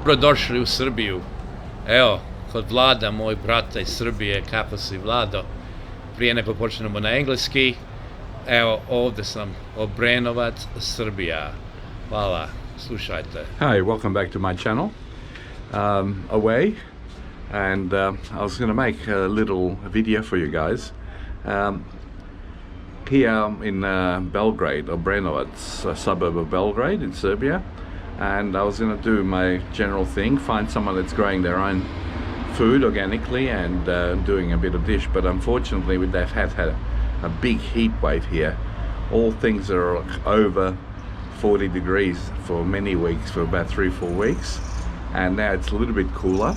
Dobrodošli u Srbiju. Evo, kod Vlada, moj brata iz Srbije, kako si Vlado? Prije nego počnemo na engleski, evo ovdje sam, Obrenovac, Srbija. Hvala, slušajte. Hi, welcome back to my channel. Away, and I was going to make a little video for you guys. Here in Belgrade, Obrenovac, a suburb of Belgrade in Serbia, and I was going to do my general thing, find someone that's growing their own food organically and doing a bit of dish. But unfortunately, they've had a big heat wave here. All things are over 40 degrees for many weeks, for about 3-4 weeks, and now it's a little bit cooler.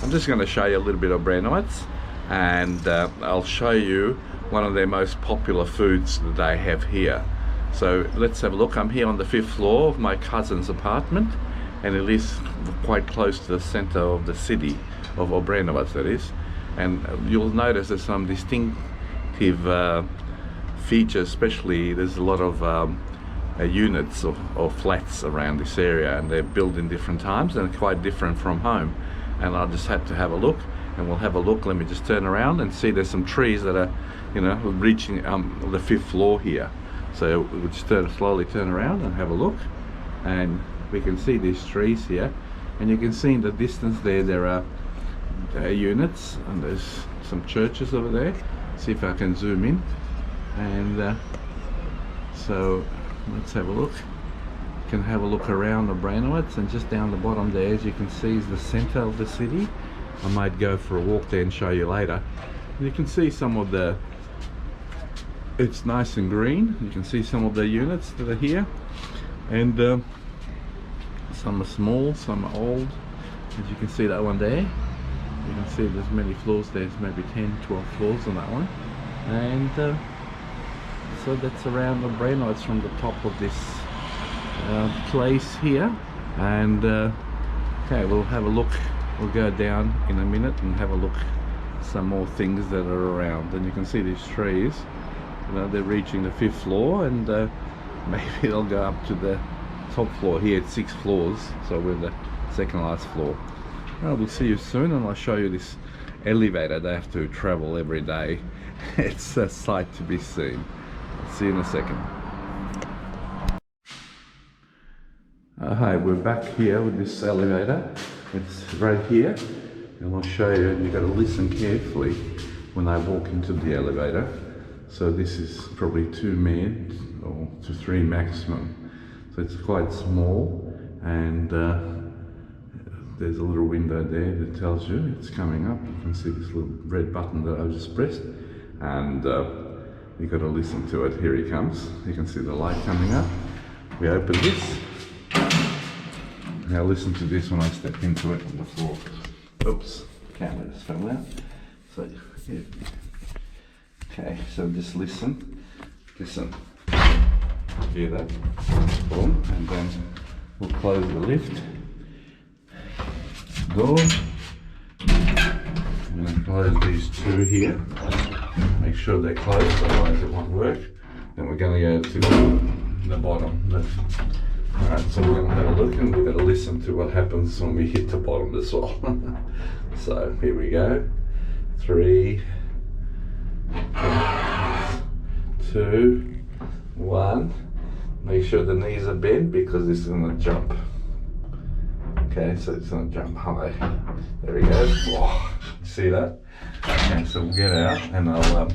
I'm just going to show you a little bit of Obrenovac, and I'll show you one of their most popular foods that they have here. So let's have a look. I'm here on the 5th floor of my cousin's apartment, and it is quite close to the center of the city of Obrenovac, that is. And you'll notice there's some distinctive features, especially there's a lot of units or flats around this area, and they're built in different times and quite different from home. And I'll just have to have a look, and we'll have a look. Let me just turn around and see there's some trees that are, you know, reaching the 5th floor here. So we'll just slowly turn around and have a look, and we can see these trees here, and you can see in the distance there are units, and there's some churches over there. See if I can zoom in, and so let's have a look. You can have a look around Obrenovac, and just down the bottom there, as you can see, is the center of the city. I might go for a walk there and show you later. You can see some of the, it's nice and green. You can see some of the units that are here, and some are small, some are old. As you can see, that one there, you can see there's many floors. There's maybe 10-12 floors on that one, and so that's around Obrenovac from the top of this place here. And okay, we'll have a look. We'll go down in a minute and have a look at some more things that are around. And you can see these trees, you know, they're reaching the 5th floor, and maybe they'll go up to the top floor. Here it's 6 floors, so we're the second last floor. Well, we'll see you soon, and I'll show you this elevator they have to travel every day. It's a sight to be seen. I'll see you in a second. Hi, we're back here with this elevator. It's right here, and I'll show you. You've got to listen carefully when I walk into the elevator. So this is probably 2 men or to 3 maximum. So it's quite small, and there's a little window there that tells you it's coming up. You can see this little red button that I just pressed, and you've got to listen to it. Here he comes. You can see the light coming up. We open this. Now listen to this when I step into it on the floor. Oops, camera just fell out. So, yeah. Okay, so just listen. Hear that? Boom, and then we'll close the lift door. I'm going to close these 2 here. Make sure they're closed, otherwise it won't work. Then we're going to go to the bottom. Alright, so we're going to have a look, and we've got to listen to what happens when we hit the bottom as well. So here we go. 3, 2, 1. Make sure the knees are bent because it's going to jump. Okay, so it's going to jump high. There we go. Oh, see that? Okay, so we'll get out, and I'll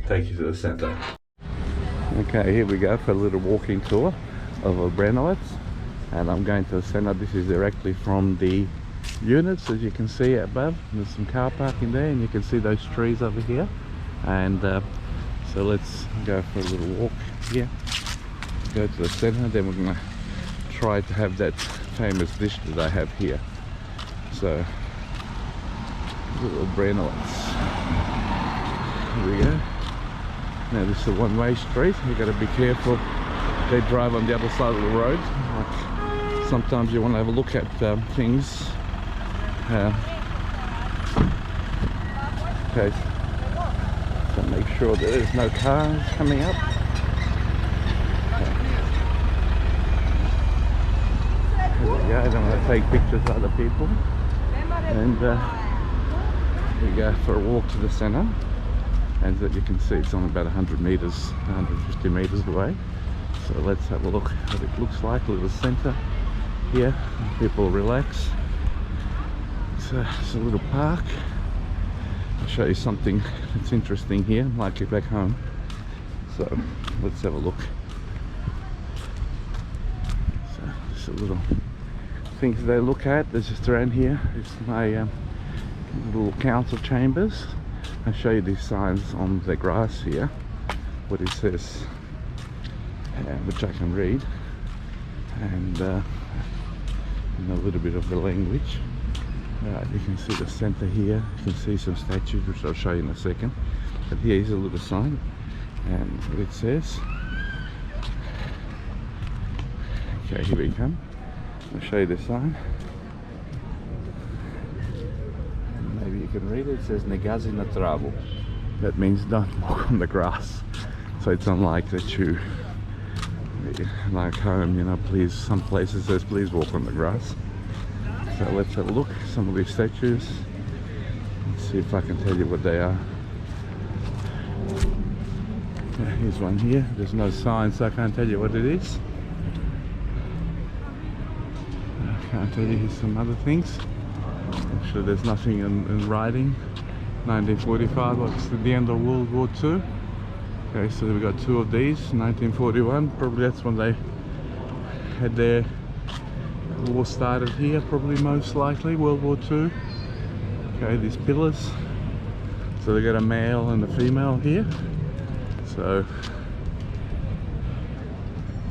take you to the center. Okay, here we go for a little walking tour of Obrenovac, and I'm going to the center. This is directly from the units, as you can see above. There's some car parking there, and you can see those trees over here. And so let's go for a little walk here, go to the center, then we're going to try to have that famous dish that I have here. So little Obrenovac. Here we go. Now this is a one-way street. You've got to be careful. They drive on the other side of the road. Like, sometimes you want to have a look at things. Okay, so make sure that there's no cars coming up. go. I don't want to take pictures of other people. And we go for a walk to the centre. And as you can see, it's only about 100 metres, 150 metres away. So let's have a look what it looks like. A little centre here. People relax. It's a little park. I'll show you something that's interesting here, like it back home. So let's have a look. So just a little things they look at. There's just around here. It's my little council chambers. I'll show you these signs on the grass here. What it says, which I can read, and a little bit of the language. You can see the center here. You can see some statues, which I'll show you in a second. But here is a little sign, and what it says. Okay, here we come. I'll show you the sign. And maybe you can read it. It says "Negazi na travu." That means don't walk on the grass. So it's unlike that you, like home, you know, please, some places says please walk on the grass. So let's have a look at some of these statues. Let's see if I can tell you what they are. Yeah, here's one here. There's no sign, so I can't tell you what it is. I can't tell you. Here's some other things. Actually, there's nothing in writing. 1945, it's the end of World War II. Okay, so we got two of these. 1941, probably that's when they had their war started here, probably most likely, World War II. Okay, these pillars. So they got a male and a female here. So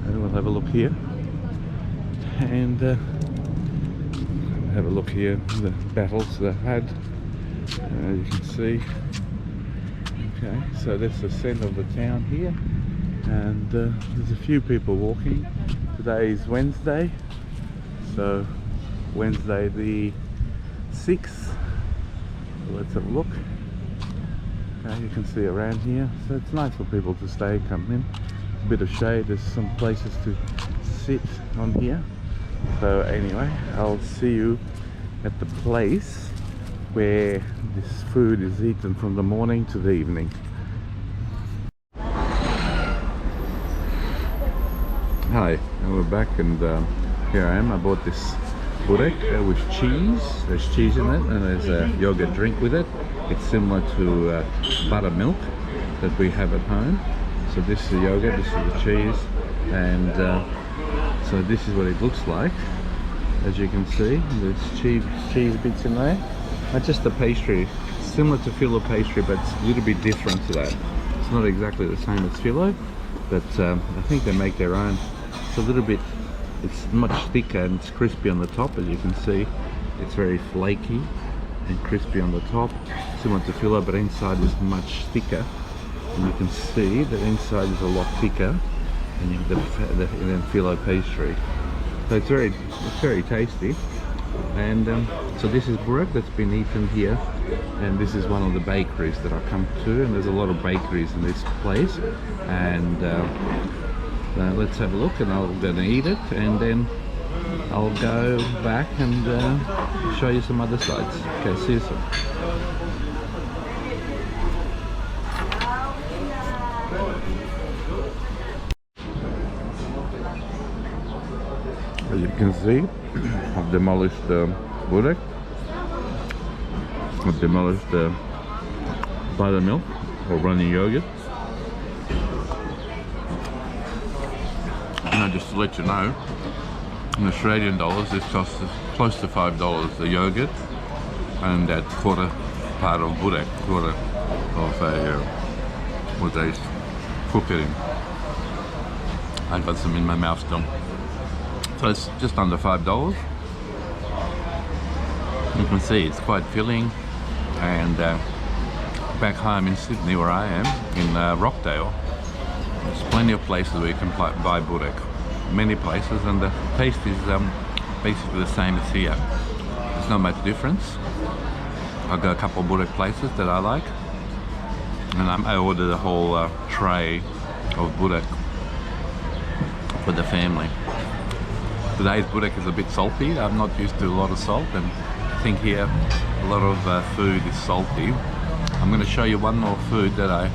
we'll have a look here. And have a look here, the battles they've had. You can see. Okay, so that's the centre of the town here. And there's a few people walking. Today is Wednesday. So Wednesday the 6th. So let's have a look. Okay, you can see around here. So it's nice for people to stay, come in. A bit of shade. There's some places to sit on here. So anyway, I'll see you at the place where this food is eaten from the morning to the evening. Hi, and we're back, and here I am. I bought this burek with cheese. There's cheese in it, and there's a yogurt drink with it. It's similar to buttermilk that we have at home. So this is the yogurt, this is the cheese, and so this is what it looks like. As you can see, there's cheese bits in there. Not just the pastry, similar to filo pastry, but it's a little bit different to that. It's not exactly the same as filo, but I think they make their own. It's a little bit, it's much thicker and it's crispy on the top. As you can see, it's very flaky and crispy on the top, similar to filo, but inside is much thicker. And you can see that inside is a lot thicker than filo pastry. So it's very tasty. And so this is burek that's been eaten here, and this is one of the bakeries that I've come to, and there's a lot of bakeries in this place. And let's have a look, and I'm gonna eat it, and then I'll go back and show you some other sites. Okay, see you soon. As you can see, I've demolished the burek. I've demolished the buttermilk or running yogurt. Now, just to let you know, in Australian dollars, this costs close to $5 the yogurt, and that quarter part of burek, quarter of a what they cook it in. I got some in my mouth still. So it's just under $5. You can see it's quite filling, and back home in Sydney, where I am, in Rockdale, there's plenty of places where you can buy burek. Many places, and the taste is basically the same as here. There's not much difference. I've got a couple of burek places that I like, and I ordered a whole tray of burek for the family. Today's burek is a bit salty. I'm not used to a lot of salt, and I think here a lot of food is salty. I'm going to show you one more food that I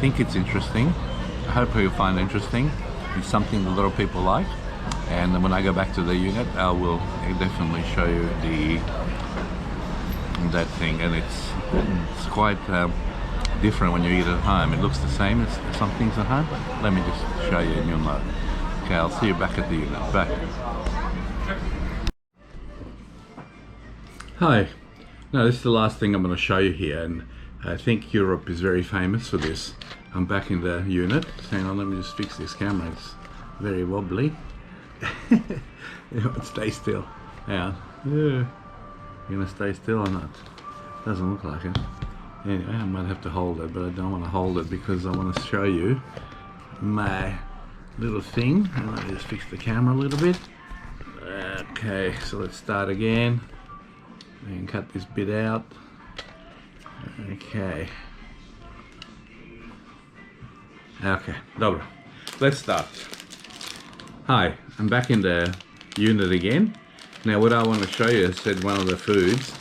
think it's interesting. I hope you'll find it interesting. It's something a lot of people like, and when I go back to the unit I will definitely show you that thing, and it's quite different when you eat it at home. It looks the same as some things at home, but let me just show you and you'll know. Okay, I'll see you back at the unit. Bye. Hi. Now this is the last thing I'm going to show you here, and I think Europe is very famous for this. I'm back in the unit. Hang on, let me just fix this camera. It's very wobbly. Stay still. Hang on. Yeah. You gonna stay still or not? Doesn't look like it. Anyway, I might have to hold it, but I don't want to hold it because I want to show you my little thing. And let me just fix the camera a little bit. Okay, so let's start again. And cut this bit out. Okay. Okay, dobro. Let's start. Hi, I'm back in the unit again. Now what I want to show you, I said one of the foods.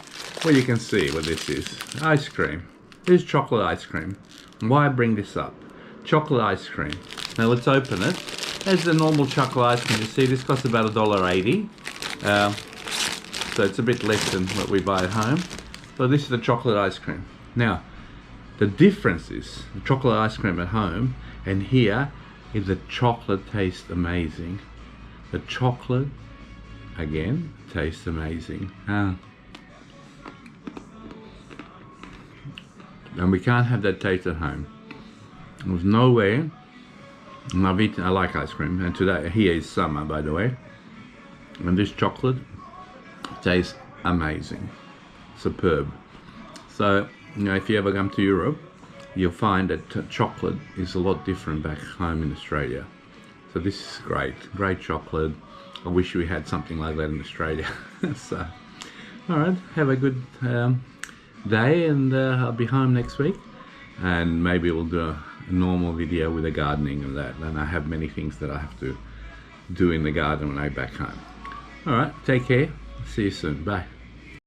Well, you can see what this is. Ice cream. This is chocolate ice cream. And why I bring this up? Chocolate ice cream. Now let's open it. There's the normal chocolate ice cream. You see this costs about $1.80. So it's a bit less than what we buy at home. So this is the chocolate ice cream. Now, the difference is the chocolate ice cream at home and here is the chocolate tastes amazing. The chocolate, again, tastes amazing. And we can't have that taste at home. There's no way. And I like ice cream, and today, here is summer, by the way. And this chocolate tastes amazing. Superb. So, you know, if you ever come to Europe, you'll find that chocolate is a lot different back home in Australia. So this is great chocolate. I wish we had something like that in Australia. So, alright, have a good day, and I'll be home next week. And maybe we'll do a normal video with the gardening and that. And I have many things that I have to do in the garden when I get back home. Alright, take care. See you soon. Bye.